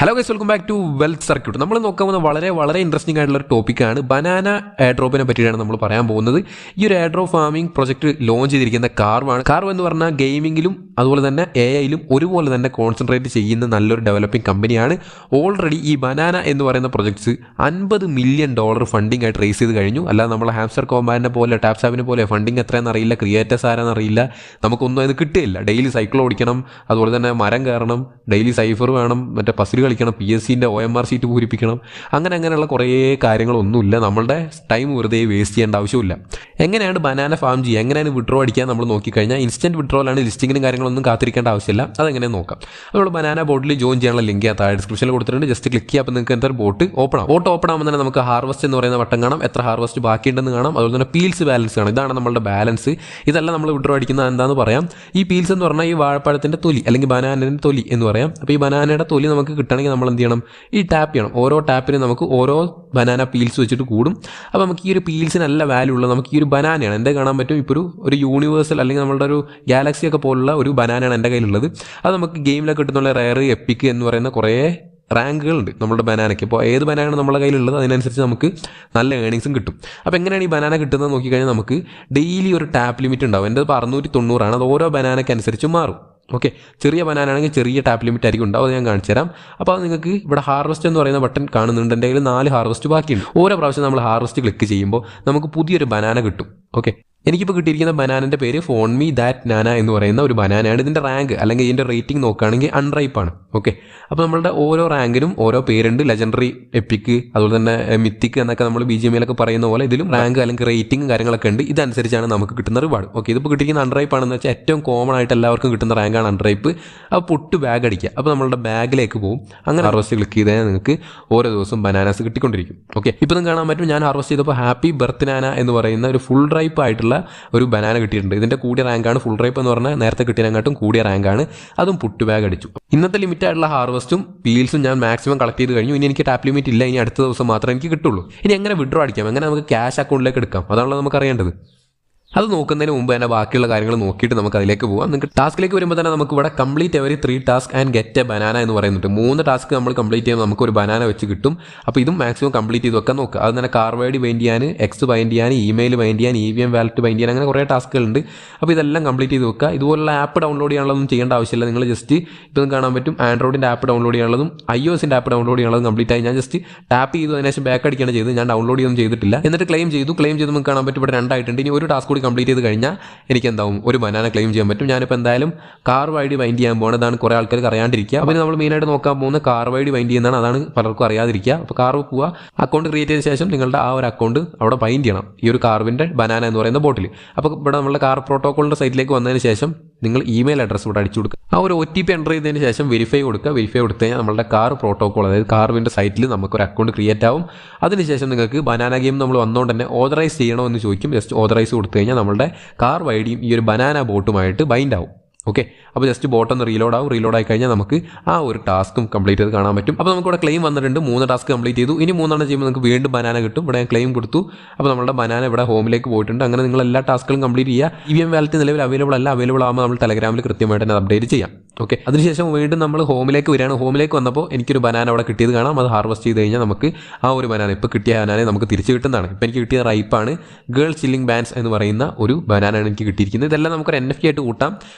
Hello guys, welcome back to Wealth Circuit. നമ്മൾ നോക്കാൻ പോകുന്ന വളരെ ഇൻട്രസ്റ്റിംഗ് ആയിട്ടുള്ള ഒരു ടോപ്പിക്കാണ് ബനാന എയർ ഡ്രോപ്പിനെ പറ്റിയിട്ടാണ് നമ്മൾ പറയാൻ പോകുന്നത്. ഈ ഒരു air drop farming project launch ചെയ്തിരിക്കുന്ന കാർവാണ്. കാർവ് എന്ന് പറഞ്ഞാൽ ഗെയിമിങ്ങിലും അതുപോലെ തന്നെ AI-യിലും ഒരുപോലെ തന്നെ കോൺസെൻട്രേറ്റ് ചെയ്യുന്ന നല്ലൊരു ഡെവലപ്പിംഗ് കമ്പനിയാണ്. ഓൾറെഡി ഈ ബനാന എന്ന് പറയുന്ന പ്രൊജക്ട്സ് $50 മില്യൺ ഫണ്ടിംഗ് ആയിട്ട് റേസ് ചെയ്ത് കഴിഞ്ഞു. അല്ലാതെ നമ്മളെ ഹാംസ്റ്റർ കോമ്പാറ്റിനെ പോലെ ടാപ്സാപ്പിനെ പോലെ ഫണ്ടിംഗ് എത്രയാണെന്ന് അറിയില്ല, ക്രിയേറ്റേഴ്സ് ആരാന്ന് അറിയില്ല, നമുക്കൊന്നും അത് കിട്ടില്ല. ഡെയിലി സൈക്കിൾ ഓടിക്കണം, അതുപോലെ തന്നെ മരം കയറണം, ഡെയിലി സൈഫർ വേണം, മറ്റേ പസിൽ കളിക്കണം, PSCൻ്റെ OMR സീറ്റ് പൂരിപ്പിക്കണം, അങ്ങനെയുള്ള കുറേ കാര്യങ്ങളൊന്നുമില്ല. നമ്മളുടെ ടൈം വെറുതെ വേസ്റ്റ് ചെയ്യേണ്ട ആവശ്യമില്ല. എങ്ങനെയാണ് ബനാന ഫാം ചെയ്യുക, എങ്ങനെയാണ് വിഡ്രോ അടിക്കാൻ നമ്മൾ നോക്കിക്കഴിഞ്ഞാൽ ഇൻസ്റ്റൻറ്റ് വിഡ്രോയിലാണ്. ലിസ്റ്റിങ്ങിനും കാര്യങ്ങളൊന്നും കാത്തിരിക്കേണ്ട ആവശ്യമില്ല. അതെങ്ങനെ നോക്കാം. നമ്മൾ ബനാന ബോട്ടിൽ ജോയിൻ ചെയ്യാനുള്ള ലിങ്ക് താഴെ ഡിസ്ക്രിപ്ഷനിൽ കൊടുത്തിട്ടുണ്ട്. ജസ്റ്റ് ക്ലിക്ക് ചെയ്യുക. അപ്പോൾ നിങ്ങൾക്ക് എന്തായാലും ബോട്ട് ഓപ്പൺ ആവും. ബോട്ട് ഓപ്പൺ ആകുമ്പോൾ തന്നെ നമുക്ക് ഹാർവസ്റ്റ് എന്ന് പറയുന്ന വട്ടം കാണാം, എത്ര ഹാർവസ്റ്റ് ബാക്കിയുണ്ടെന്ന് കാണാം, അതുപോലെ തന്നെ പീൽസ് ബാലൻസ് കാണാം. ഇതാണ് നമ്മുടെ ബാലൻസ്. ഇതെല്ലാം നമ്മൾ വിഡ്രോ അടിക്കുന്നത് എന്താണെന്ന് പറയാം. ഈ പീൽസ് എന്ന് പറഞ്ഞാൽ ഈ വാഴപ്പഴത്തിൻ്റെ തൊലി അല്ലെങ്കിൽ ബനാനൻ്റെ തൊലി എന്ന് പറയാം. അപ്പോൾ ഈ ബനാനയുടെ തൊലി നമുക്ക് കിട്ടണമെങ്കിൽ നമ്മൾ എന്ത് ചെയ്യണം, ഈ ടാപ്പ് ചെയ്യണം. ഓരോ ടാപ്പിന് നമുക്ക് ഓരോ ബനാന പീൽസ് വെച്ചിട്ട് കൂടും. അപ്പോൾ നമുക്ക് ഈ ഒരു പീൽസിന് നല്ല വാല്യൂ ഉള്ളത് നമുക്ക് ഈ ഒരു ബനാനയാണ്. എൻ്റെ കാണാൻ പറ്റും ഇപ്പോൾ ഒരു യൂണിവേഴ്സൽ അല്ലെങ്കിൽ നമ്മളുടെ ഒരു ഗാലക്സി ഒക്കെ പോലുള്ള ഒരു ബനാനയാണ് എൻ്റെ കയ്യിലുള്ളത്. അത് നമുക്ക് ഗെയിമിലൊക്കെ കിട്ടുന്നുള്ള റയർ, എപ്പിക് എന്ന് പറയുന്ന കുറേ റാങ്കുകളുണ്ട് നമ്മുടെ ബനാനയ്ക്ക്. ഇപ്പോൾ ഏത് ബനാനാണ് നമ്മുടെ കയ്യിലുള്ളത് അതിനനുസരിച്ച് നമുക്ക് നല്ല ഏണിങ്സും കിട്ടും. അപ്പോൾ എങ്ങനെയാണ് ഈ ബനാന കിട്ടുന്നത് നോക്കിക്കഴിഞ്ഞാൽ നമുക്ക് ഡെയിലി ഒരു ടാപ്പ് ലിമിറ്റ് ഉണ്ടാവും. എൻ്റെ ഇപ്പോൾ 690 അത് ഓരോ ബനാനയ്ക്ക് അനുസരിച്ച് മാറും. ഓക്കെ, ചെറിയ ബനാനാണെങ്കിൽ ചെറിയ ടാപ്പ് ലിമിറ്റ് ആയിരിക്കും ഉണ്ടാവും. അത് ഞാൻ കാണിച്ചു തരാം. അപ്പോൾ അത് നിങ്ങൾക്ക് ഇവിടെ ഹാർവസ്റ്റ് എന്ന് പറയുന്ന ബട്ടൺ കാണുന്നുണ്ട്. എൻ്റെ കയ്യിൽ 4 ഹാർവസ്റ്റ് ബാക്കിയുണ്ട്. ഓരോ പ്രാവശ്യം നമ്മൾ ഹാർവസ്റ്റ് ക്ലിക്ക് ചെയ്യുമ്പോൾ നമുക്ക് പുതിയൊരു ബനാന കിട്ടും. ഓക്കെ, എനിക്കിപ്പോൾ കിട്ടിയിരിക്കുന്ന ബനാനൻ്റെ പേര് ഫോൺ മീ ദാറ്റ് നാന എന്ന് പറയുന്ന ഒരു ബനാനയാണ്. ഇതിൻ്റെ റാങ്ക് അല്ലെങ്കിൽ ഇതിൻ്റെ റേറ്റിംഗ് നോക്കുകയാണെങ്കിൽ അൺറൈപ്പാണ്. ഓക്കെ, അപ്പോൾ നമ്മളുടെ ഓരോ റാങ്കിനും ഓരോ പേരുണ്ട്. ലെജൻഡറി, എപ്പിക്, അതുപോലെ തന്നെ മിത്തിക് എന്നൊക്കെ നമ്മൾ BGMയിലൊക്കെ പറയുന്ന പോലെ ഇതിലും റാങ്ക് അല്ലെങ്കിൽ റേറ്റിംഗ് കാര്യങ്ങളൊക്കെ ഉണ്ട്. ഇതനുസരിച്ചാണ് നമുക്ക് കിട്ടുന്ന റിവാർഡ്. ഓക്കെ, ഇതിപ്പോൾ കിട്ടിയിരിക്കുന്ന അൺറൈപ്പ് ആണെന്ന് വെച്ചാൽ ഏറ്റവും കോമൺ ആയിട്ട് എല്ലാവർക്കും കിട്ടുന്ന റാങ്കാണ് അൺറൈപ്പ്. അപ്പോൾ പൊട്ട് ബാഗ് അടിക്കുക. അപ്പോൾ നമ്മളുടെ ബാഗിലേക്ക് പോകും. അങ്ങനെ ഹാർവസ്റ്റ് ക്ലിക്ക് ചെയ്താൽ നിങ്ങൾക്ക് ഓരോ ദിവസവും ബനാനാസ് കിട്ടിക്കൊണ്ടിരിക്കും. ഓക്കെ, ഇപ്പോൾ നിങ്ങൾക്ക് കാണാൻ പറ്റും ഞാൻ ഹാർവസ്റ്റ് ചെയ്തപ്പോൾ ഹാപ്പി ബർത്ത് നാന എന്ന് പറയുന്ന ഒരു ഫുൾ റൈപ്പ് ആയിട്ടുള്ള ഒരു ബനാന കിട്ടിയിട്ടുണ്ട്. ഇതിൻ്റെ കൂടിയ റാങ്കാണ്. ഫുൾ റൈപ്പ് എന്ന് പറഞ്ഞാൽ നേരത്തെ കിട്ടിയതിനെക്കാട്ടും കൂടിയ റാങ്കാണ്. അതും പുട്ട് ബാഗ് അടിച്ചു. ഇന്നത്തെ ലിമിറ്റ് ആയിട്ടുള്ള ഹാർവസ്റ്റും പീൽസും ഞാൻ മാക്സിമം കളക്ട് ചെയ്ത് കഴിഞ്ഞു. ഇനി എനിക്ക് ടാപ്പ് ലിമിറ്റ് ഇല്ല. ഇനി അടുത്ത ദിവസം മാത്രമേ എനിക്ക് കിട്ടുള്ളൂ. ഇനി എങ്ങനെ വിഡ്രോ അടിക്കാം, എങ്ങനെ നമുക്ക് ക്യാഷ് അക്കൗണ്ടിലേക്ക് എടുക്കാം, അതാണല്ലോ നമുക്ക് അറിയേണ്ടത്. അത് നോക്കുന്നതിന് മുമ്പ് തന്നെ ബാക്കിയുള്ള കാര്യങ്ങൾ നോക്കിയിട്ട് നമുക്ക് അതിലേക്ക് പോകാം. നിങ്ങൾക്ക് ടാസ്കിലേക്ക് വരുമ്പോൾ തന്നെ നമുക്ക് ഇവിടെ complete every 3 task and get A banana എന്ന് പറയുന്നുണ്ട്. 3 ടാസ്ക് നമ്മൾ കംപ്ലീറ്റ് ചെയ്യുമ്പോൾ നമുക്ക് ഒരു ബനാന വെച്ച് കിട്ടും. അപ്പോൾ ഇതും മാക്സിമം കംപ്ലീറ്റ് ചെയ്ത് വെക്കാൻ നോക്കുക. അത് തന്നെ കാർവേഡ് ബൈൻഡ് ചെയ്യാൻ, എക്സ് ബൈൻഡ് ചെയ്യാൻ, ഇമെയിൽ ബൈൻഡ് ചെയ്യാൻ, EVM വാലറ്റ് ബൈൻഡ് ചെയ്യാൻ, അങ്ങനെ കുറേ ടാസ്കുകളുണ്ട്. അപ്പോൾ ഇതെല്ലാം കംപ്ലീറ്റ് ചെയ്ത് വെക്കുക. ഇതുപോലുള്ള ആപ്പ് ഡൗൺലോഡ് ചെയ്യാനുള്ളതൊന്നും ചെയ്യേണ്ട ആവശ്യമില്ല. നിങ്ങൾ ജസ്റ്റ് ഇപ്പം കാണാൻ പറ്റും ആൻഡ്രോയിഡിൻ്റെ ആപ്പ് ഡൗൺലോഡ് ചെയ്യാനുള്ളതും iOSൻ്റെ ആപ്പ് ഡൗൺലോഡ് ചെയ്യാനുള്ളതും കംപ്ലീറ്റ് ആയി. ഞാൻ ജസ്റ്റ് ടാപ്പ് ചെയ്തു, അതിനുശേഷം ബാക്ക് അടിക്കുകയാണ് ചെയ്തത്. ഞാൻ ഡൗൺലോഡ് ചെയ്തൊന്നും ചെയ്തിട്ടില്ല. എന്നിട്ട് ക്ലെയിം ചെയ്ത് നമുക്ക് കാണാൻ പറ്റും ഇവിടെ 2 ആയിട്ടുണ്ട്. ഇനി ഒരു ടാസ്ക് കൂടി കംപ്ലീറ്റ് ചെയ്ത് കഴിഞ്ഞാൽ എനിക്ക് എന്താവും, ഒരു ബനാന ക്ലെയിം ചെയ്യാൻ പറ്റും. ഞാനിപ്പോൾ എന്തായാലും കാർവ് ID ബൈൻഡ് ചെയ്യാൻ പോകുന്നത്. അതാണ് കുറേ ആൾക്കാർക്ക് അറിയാണ്ടിരിക്കുക. അപ്പോൾ നമ്മൾ മെയിനായിട്ട് നോക്കാൻ പോകുന്നത് കാർവ് ID ബൈൻഡ് ചെയ്യുന്നതാണ്. അതാണ് പലർക്കും അറിയാതിരിക്കുക. അപ്പോൾ കാർവ് പോവുക, അക്കൗണ്ട് ക്രിയേറ്റ് ചെയ്ത ശേഷം നിങ്ങളുടെ ആ ഒരു അക്കൗണ്ട് അവിടെ ബൈൻഡ് ചെയ്യണം, ഈ ഒരു കാർവിൻ്റെ ബനാന എന്ന് പറയുന്ന ബോട്ടിൽ. അപ്പോൾ ഇവിടെ നമ്മുടെ കാർ പ്രോട്ടോക്കോളിൻ്റെ സൈറ്റിലേക്ക് വന്നതിന് ശേഷം നിങ്ങൾ ഇമെയിൽ അഡ്രസ്സ് ഇവിടെ അടിച്ചു കൊടുക്കുക. ആ ഒരു OTP എൻ്റർ ചെയ്തതിന് ശേഷം വെരിഫൈ കൊടുക്കുക. വെരിഫൈ കൊടുത്തു കഴിഞ്ഞാൽ നമ്മുടെ കാർ പ്രോട്ടോക്കോൾ, അതായത് കാർവിൻ്റെ സൈറ്റിൽ നമുക്കൊരു അക്കൗണ്ട് ക്രിയേറ്റ് ആവും. അതിനുശേഷം നിങ്ങൾക്ക് ബനാന ഗെയിം നമ്മൾ വന്നുകൊണ്ട് തന്നെ ഓതറൈസ് ചെയ്യണമെന്ന് ചോദിക്കും. ജസ്റ്റ് ഓതറൈസ് കൊടുത്തു കഴിഞ്ഞാൽ നമ്മുടെ കാർ ഐഡിയും ഈ ഒരു ബനാന ബോട്ടുമായിട്ട് ബൈൻഡ് ആവും. ഓക്കെ, അപ്പോൾ ജസ്റ്റ് ബോട്ടൊന്ന് റീലോഡ് ആവും. റീലോഡ് ആയി കഴിഞ്ഞാൽ നമുക്ക് ആ ഒരു ടാസ്കും കംപ്ലീറ്റ് ചെയ്ത് കാണാൻ പറ്റും. അപ്പോൾ നമുക്കിവിടെ ക്ലെയിം വന്നിട്ടുണ്ട്. 3 ടാസ്ക് കംപ്ലീറ്റ് ചെയ്തു. ഇനി 3 ചെയ്യുമ്പോൾ നമുക്ക് വീണ്ടും ബനാന കിട്ടും. ഇവിടെ ഞാൻ ക്ലെയിം കൊടുത്തു. അപ്പോൾ നമ്മുടെ ബനാന ഇവിടെ ഹോമിലേക്ക് പോയിട്ടുണ്ട്. അങ്ങനെ നിങ്ങൾ എല്ലാ ടാസ്കുകളും കംപ്ലീറ്റ് ചെയ്യുക. EVM വാലറ്റ് നിലവിൽ അവൈലബിൾ അല്ല. അവൈലബിൾ ആകുമ്പോൾ നമ്മൾ ടെലഗ്രാമിൽ കൃത്യമായിട്ട് തന്നെ അപ്ഡേറ്റ് ചെയ്യാം. ഓക്കെ, അതിനുശേഷം വീണ്ടും നമ്മൾ ഹോമിലേക്ക് വരികയാണ്. ഹോമിലേക്ക് വന്നപ്പോൾ എനിക്കൊരു ബനാന അവിടെ കിട്ടിയത് കാണാം. അത് ഹാർവസ്റ്റ് ചെയ്ത് കഴിഞ്ഞാൽ നമുക്ക് ആ ഒരു ബനാന, ഇപ്പോൾ കിട്ടിയ ബനാനെ നമുക്ക് തിരിച്ച് കിട്ടുന്നതാണ്. ഇപ്പോൾ എനിക്ക് കിട്ടിയ റൈപ്പാണ്. ഗേൾ ചില്ലിംഗ് ബാൻസ് എന്ന് പറയുന്ന ഒരു ബനാനാണ് എനിക്ക് കിട്ടിയിരിക്കുന്നത്. ഇതെല്ലാം നമുക്കൊരു NFT ആയിട്ട് കൂട്ടാം.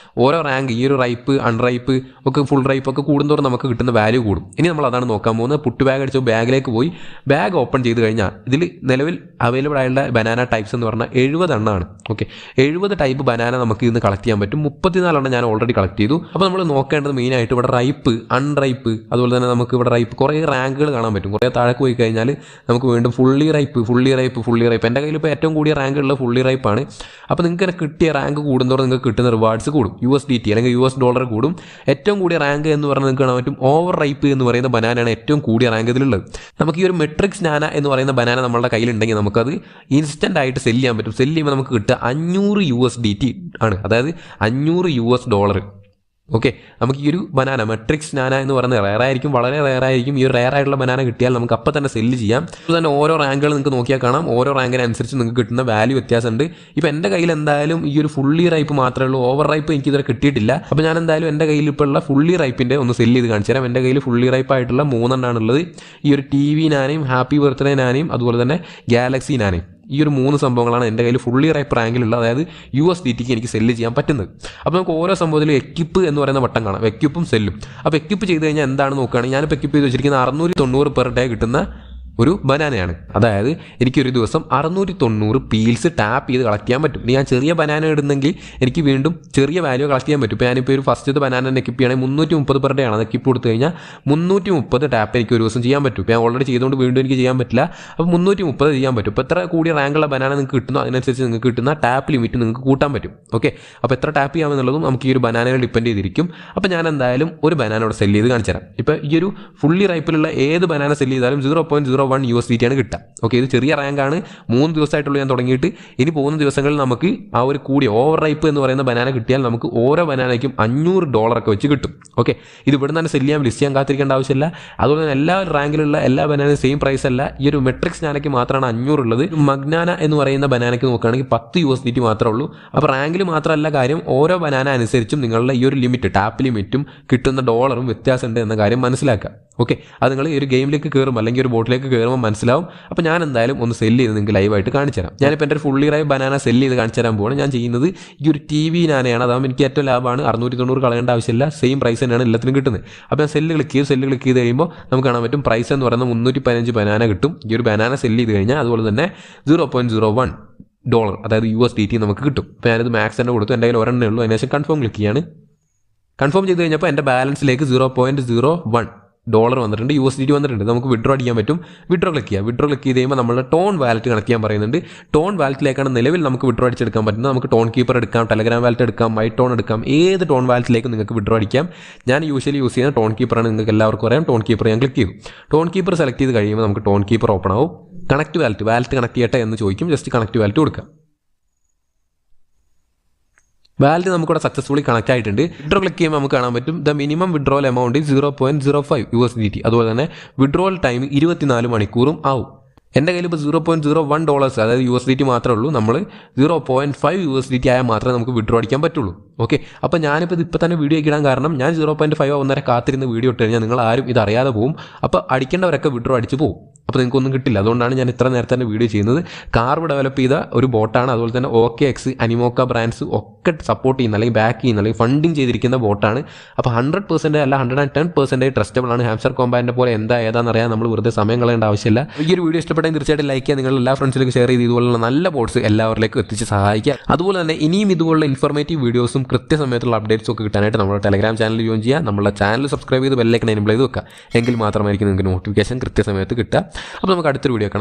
ഓരോ റാങ്ക്, ഈ ഒരു റൈപ്പ്, അൺറൈപ്പ് ഒക്കെ, ഫുൾ റൈപ്പ് ഒക്കെ കൂടുന്നതോറും നമുക്ക് കിട്ടുന്ന വാല്യൂ കൂടും. ഇനി നമ്മൾ അതാണ് നോക്കാൻ പോകുന്നത്. പുട്ട് ബാഗ് അടിച്ചു ബാഗിലേക്ക് പോയി ബാഗ് ഓപ്പൺ ചെയ്ത് കഴിഞ്ഞാൽ ഇതിൽ നിലവിൽ അവൈലബിൾ ആയുള്ള ബനാന ടൈപ്സ് എന്ന് പറഞ്ഞാൽ 70 എണ്ണമാണ്. ഓക്കെ, 70 ടൈപ്പ് ബനാന നമുക്ക് ഇന്ന് കളക്ട് ചെയ്യാൻ പറ്റും. 34 എണ്ണം ഞാൻ ഓൾറെഡി കളക്ട് ചെയ്തു. അപ്പോൾ നമ്മൾ നോക്കേണ്ടത് മെയിനായിട്ട് ഇവിടെ റൈപ്പ്, അൺറൈപ്പ്, അതുപോലെ തന്നെ നമുക്ക് ഇവിടെ റൈപ്പ് കുറേ റാങ്കുകൾ കാണാൻ പറ്റും. കുറേ താഴേക്ക് പോയി കഴിഞ്ഞാൽ നമുക്ക് വീണ്ടും ഫുള്ളി റൈപ്പ്. എൻ്റെ കയ്യിൽ ഇപ്പോൾ ഏറ്റവും കൂടിയ റാങ്കുള്ള ഫുള്ളി റൈപ്പാണ്. അപ്പോൾ നിങ്ങൾക്ക് കിട്ടിയ റാങ്ക് കൂടുന്നതോറും നിങ്ങൾക്ക് കിട്ടുന്ന റിവാർഡ്സ് കൂടും. USDT അല്ലെങ്കിൽ US ഡോളർ കൂടും. ഏറ്റവും കൂടിയ റാങ്ക് എന്ന് പറഞ്ഞാൽ നിങ്ങൾക്ക് കാണാൻ പറ്റും ഓവർ റൈപ്പ് എന്ന് പറയുന്ന ബനാനയാണ് ഏറ്റവും കൂടിയ റാങ്ക് ഇതിലുള്ളത്. നമുക്ക് ഈ ഒരു മെട്രിക്സ് നാന എന്ന് പറയുന്ന ബനാന നമ്മുടെ കയ്യിലുണ്ടെങ്കിൽ നമുക്കത് ഇൻസ്റ്റൻ്റ് ആയിട്ട് സെല്ല് ചെയ്യാൻ പറ്റും. സെല്ല് ചെയ്യുമ്പോൾ നമുക്ക് കിട്ടുക 500 USDT ആണ്, അതായത് $500. ഓക്കെ, നമുക്ക് ഈ ഒരു ബനാന മെട്രിക്സ് നാന എന്ന് പറയുന്നത് റയറായിരിക്കും, വളരെ റയറായിരിക്കും. ഈ ഒരു റയറായിട്ടുള്ള ബനാന കിട്ടിയാൽ നമുക്ക് അപ്പം തന്നെ സെല്ല് ചെയ്യാം. അതുപോലെ തന്നെ ഓരോ റാങ്കുകൾ നിങ്ങൾക്ക് നോക്കിയാൽ കാണാം, ഓരോ റാങ്കിനനുസരിച്ച് നിങ്ങൾക്ക് കിട്ടുന്ന വാല്യൂ വ്യത്യാസമുണ്ട്. ഇപ്പോൾ എൻ്റെ കയ്യിൽ എന്തായാലും ഈ ഒരു ഫുള്ളി റൈപ്പ് മാത്രമേ ഉള്ളൂ, ഓവർ റൈപ്പ് എനിക്ക് ഇതുവരെ കിട്ടിയിട്ടില്ല. അപ്പോൾ ഞാൻ എന്തായാലും എൻ്റെ കയ്യിൽ ഇപ്പോൾ ഉള്ള ഫുള്ളി റൈപ്പിൻ്റെ ഒന്ന് സെല്ല് ചെയ്ത് കാണിച്ചു തരാം. എൻ്റെ കയ്യിൽ ഫുള്ളി റൈപ്പ് ആയിട്ടുള്ള 3 ഉള്ളത്. ഈ ഒരു ടി വി നാനയും ഹാപ്പി ബർത്ത്ഡേ നാനയും അതുപോലെ തന്നെ ഗാലക്സി നാനയും. ഈ ഒരു 3 സംഭവങ്ങളാണ് എൻ്റെ കയ്യിൽ ഫുള്ളി റൈപ്പ് റാങ്കിലുള്ള, അതായത് USDTക്ക് എനിക്ക് സെല്ല് ചെയ്യാൻ പറ്റുന്നത്. അപ്പോൾ നമുക്ക് ഓരോ സംഭവത്തിലും എക്യുപ്പ് എന്ന് പറയുന്ന ബട്ടൺ കാണാം, എക്യുപ്പും സെല്ലും. അപ്പോൾ എക്യുപ്പ് ചെയ്ത് കഴിഞ്ഞാൽ എന്താണ് നോക്കുകയാണെങ്കിൽ ഞാനിപ്പോൾ എക്യുപ്പ് ചെയ്ത് വെച്ചിരിക്കുന്ന 690 പെർ ഡേ കിട്ടുന്ന ഒരു ബനാനയാണ്. അതായത് എനിക്കൊരു ദിവസം 690 പീൽസ് ടാപ്പ് ചെയ്ത് കളക്ട് ചെയ്യാൻ പറ്റും. ഞാൻ ചെറിയ ബനാന ഇടുന്നെങ്കിൽ എനിക്ക് വീണ്ടും ചെറിയ വാല്യൂ കളക്ട് ചെയ്യാൻ പറ്റും. ഇപ്പോൾ ഞാനിപ്പോൾ ഒരു ഫസ്റ്റത്തെ ബനാന എക്യുപ്പ് ചെയ്യണമെങ്കിൽ 330 പെർ ഡേ ആണ്. അത് എക്യുപ്പ് കൊടുത്തു കഴിഞ്ഞാൽ 330 ടാപ്പ് എനിക്ക് ഒരു ദിവസം ചെയ്യാൻ പറ്റും. ഇപ്പോൾ ഞാൻ ഓൾറെഡി ചെയ്തുകൊണ്ട് വീണ്ടും എനിക്ക് ചെയ്യാൻ പറ്റില്ല. അപ്പോൾ 330 ചെയ്യാൻ പറ്റും. ഇപ്പോൾ എത്ര കൂടിയ റാങ്കുള്ള ബനാന നിങ്ങൾക്ക് കിട്ടുന്നോ അതിനനുസരിച്ച് നിങ്ങൾക്ക് കിട്ടുന്ന ടാപ്പ് ലിമിറ്റ് നിങ്ങൾക്ക് കൂട്ടാൻ പറ്റും. ഓക്കെ, അപ്പോൾ എത്ര ടാപ്പ് ചെയ്യാമെന്നുള്ളതും നമുക്ക് ഈ ഒരു ബനാനകൾ ഡിപ്പെൻഡ് ചെയ്തിരിക്കും. അപ്പോൾ ഞാൻ എന്തായാലും ഒരു ബനാന ഇവിടെ സെല്ല് ചെയ്ത് കാണിച്ചു തരാം. ഇപ്പോൾ ഈ ഒരു ഫുള്ളി റൈപ്പിലുള്ള ഏത് ബനാന സെല്ല് ചെയ്താലും 0.01 USDT ആണ് കിട്ടുക. ഓക്കെ, ഇത് ചെറിയ റാങ്കാണ്, 3 ദിവസമായിട്ടുള്ളൂ ഞാൻ തുടങ്ങിയിട്ട്. ഇനി പോകുന്ന ദിവസങ്ങളിൽ നമുക്ക് ആ ഒരു കൂടിയ ഓവർ റൈപ്പ് എന്ന് പറയുന്ന ബനാന കിട്ടിയാൽ നമുക്ക് ഓരോ ബനാനയ്ക്കും $500 വെച്ച് കിട്ടും. ഓക്കെ, ഇത് ഇവിടെ തന്നെ സെല്ല് ചെയ്യാൻ ലിസ്റ്റ് ചെയ്യാൻ കാത്തിരിക്കേണ്ട ആവശ്യമില്ല. അതുപോലെ തന്നെ എല്ലാ റാങ്കിലുള്ള എല്ലാ ബനാനയും സെയിം പ്രൈസ് അല്ല. ഈ ഒരു മെട്രിക്സ് നാനയ്ക്ക് മാത്രമാണ് 500 ഉള്ളത്. മഗ്നാന എന്ന് പറയുന്ന ബനാനയ്ക്ക് നോക്കുകയാണെങ്കിൽ 10 USDT മാത്രമേ ഉള്ളൂ. അപ്പോൾ റാങ്കിൽ മാത്രമല്ല കാര്യം, ഓരോ ബനാന അനുസരിച്ചും നിങ്ങളുടെ ഈ ഒരു ലിമിറ്റ് ടാപ്പ് ലിമിറ്റും കിട്ടുന്ന ഡോളറും വ്യത്യാസമുണ്ട് എന്ന കാര്യം മനസ്സിലാക്കുക. ഓക്കെ, അത് നിങ്ങൾ ഈ ഒരു ഗെയിമിലേക്ക് കയറുമ്പോൾ അല്ലെങ്കിൽ ഒരു ബോട്ടിലേക്ക് കയറുമ്പോൾ മനസ്സിലാവും. അപ്പോൾ ഞാൻ എന്തായാലും ഒന്ന് സെല്ല് ചെയ്ത് നിങ്ങൾക്ക് ലൈവായിട്ട് കാണിച്ചു തരാം. ഞാനിപ്പോൾ എൻ്റെ ഒരു ഫുള്ളി റൈപ്പ് ബനാന സെല്ല് ചെയ്ത് കാണിച്ചു തരാൻ പോവാണ്. ഞാൻ ചെയ്യുന്നത് ഈ ഒരു TV നാനയാണ്. അതാകുമ്പോൾ എനിക്ക് ഏറ്റവും ലാഭമാണ്, 690 കളയേണ്ട ആവശ്യമില്ല, സെയിം പ്രൈസ് തന്നെയാണ് എല്ലാത്തിനും കിട്ടുന്നത്. അപ്പോൾ ഞാൻ സെല്ല് ക്ലിക്ക് ചെയ്ത് കഴിയുമ്പോൾ നമുക്ക് കാണാൻ പറ്റും പ്രൈസ് എന്ന് പറയുന്നത് 315 ബനാന കിട്ടും. ഈ ഒരു ബനാന സെല്ല് ചെയ്ത് കഴിഞ്ഞാൽ അതുപോലെ തന്നെ $0.01 അതായത് USDT നമുക്ക് കിട്ടും. അപ്പോൾ ഞാനിത് മാക്സ് തന്നെ കൊടുത്തു, എൻ്റെ കയ്യിൽ ഒരെണ്ണേ ഉള്ളൂ. അതിനുശേഷം കൺഫേം ക്ലിക്ക് ചെയ്യാണ്. കൺഫേം ചെയ്ത് കഴിഞ്ഞപ്പോൾ എൻ്റെ ബാലൻസിലേക്ക് $0.01 വന്നിട്ടുണ്ട്, USDT വന്നിട്ടുണ്ട്. നമുക്ക് വിഡ്രോ ചെയ്യാൻ പറ്റും. വിഡ്രോ ക്ലിക്ക് ചെയ്ത് കഴിയുമ്പോൾ നമ്മളുടെ ടോൺ വാലറ്റ് കണക്ട് ചെയ്യാൻ പറയുന്നുണ്ട്. ടോൺ വാലറ്റിലേക്കാണ് നിലവിൽ നമുക്ക് വിഡ്രോ അടിച്ചെടുക്കാൻ പറ്റുന്നത്. നമുക്ക് ടോൺ കീപ്പർ എടുക്കാം, ടെലഗ്രാം വാലറ്റ് എടുക്കാം, മൈ ടോൺ എടുക്കാം, ഏത് ടോൺ വാലറ്റിലേക്ക് നിങ്ങൾക്ക് വിഡ്രോ അടിക്കാം. ഞാൻ യൂഷ്വലി യൂസ് ചെയ്യുന്ന ടോൺ കീപ്പറാണ്, നിങ്ങൾക്ക് എല്ലാവർക്കും അറിയാം. ടോൺ കീപ്പർ ഞാൻ ക്ലിക്ക് ചെയ്യും. ടോൺ കീപ്പർ സെലക്ട് ചെയ്ത് കഴിയുമ്പോൾ നമുക്ക് ടോൺ കീപ്പർ ഓപ്പൺ ആവും. കണക്ട് വാലറ്റ് കണക്ട് ചെയ്യട്ടെ എന്ന് ചോദിക്കും. ജസ്റ്റ് കണക്ട് വാലറ്റ് കൊടുക്കാം. വാലറ്റ് നമുക്കിവിടെ സക്സസ്ഫുള്ളി കണക്ട് ആയിട്ടുണ്ട്. വിഡ്രോ ക്ലിക്ക് ചെയ്യുമ്പോൾ നമുക്ക് കാണാൻ പറ്റും the minimum withdrawal amount 0.05 USDT. അതുപോലെ തന്നെ വിഡ്രോവൽ ടൈം 24 മണിക്കൂറും ആവും. എൻ്റെ കയ്യിൽ ഇപ്പോൾ $0.01 അതായത് USDT മാത്രമേ ഉള്ളൂ. നമ്മൾ 0.5 USDT ആയാൽ മാത്രമേ നമുക്ക് വിഡ്രോ അടിക്കാൻ പറ്റുള്ളൂ. ഓക്കെ, അപ്പോൾ ഞാനിപ്പോൾ ഇപ്പോൾ തന്നെ വീഡിയോ ഇടാൻ കാരണം ഞാൻ 0.5 ഒന്നര കാത്തിരുന്ന് വീഡിയോ ഇട്ട് കഴിഞ്ഞാൽ നിങ്ങൾ ആരും ഇത് അറിയാതെ പോകും. അപ്പോൾ അടിക്കേണ്ടവരൊക്കെ വിഡ്രോ അടിച്ച് പോകും. അപ്പോൾ നിങ്ങൾക്കൊന്നും കിട്ടില്ല. അതുകൊണ്ടാണ് ഞാൻ ഇത്ര നേരത്തെ തന്നെ വീഡിയോ ചെയ്യുന്നത്. കാർവ് ഡെവലപ്പ് ചെയ്ത ഒരു ബോട്ടാണ്. അതുപോലെ തന്നെ OKX, അനിമോക്ക ബ്രാൻഡ്സ് ഒക്കെ സപ്പോർട്ട് ചെയ്യുന്ന അല്ലെങ്കിൽ ബാക്ക് ചെയ്യുന്ന അല്ലെങ്കിൽ ഫണ്ടിങ് ചെയ്തിരിക്കുന്ന ബോട്ടാണ്. അപ്പോൾ 100% അല്ല 110% ട്രസ്റ്റബിൾ ആണ്. ഹാംസ്റ്റർ കോമ്പാറ്റിനെ പോലെ ഏതാണെന്ന് അറിയാൻ നമ്മൾ വെറുതെ സമയം കളയേണ്ട ആവശ്യമില്ല. ഈ ഒരു വീഡിയോ ഇഷ്ടപ്പെട്ടെങ്കിൽ തീർച്ചയായിട്ടും ലൈക്ക് ചെയ്യുക, നിങ്ങളുടെ എല്ലാ ഫ്രണ്ട്സിലേക്ക് ഷെയർ ചെയ്ത് ഇതുപോലുള്ള നല്ല ബോട്ട്സ് എല്ലാവരിലേക്കും എത്തിച്ച് സഹായിക്കുക. അതുപോലെ തന്നെ ഇനിയും ഇതുപോലുള്ള ഇൻഫോർമേറ്റീവ് വീഡിയോസും കൃത്യസമയത്തുള്ള അപ്ഡേറ്റ്സും ഒക്കെ കിട്ടാനായിട്ട് നമ്മുടെ ടെലഗ്രാം ചാനൽ ജോയിൻ ചെയ്യുക. നമ്മുടെ ചാനൽ സബ്സ്ക്രൈബ് ചെയ്ത് ബെല്ലൈക്കൺ എനേബിൾ ചെയ്ത് വെക്കുക. എങ്കിൽ മാത്രമായിരിക്കും നിങ്ങൾക്ക് നോട്ടിഫിക്കേഷൻ കൃത്യസമയത്ത് കിട്ടുക. അപ്പോൾ നമുക്ക് അടുത്തൊരു വീഡിയോ കാണാം.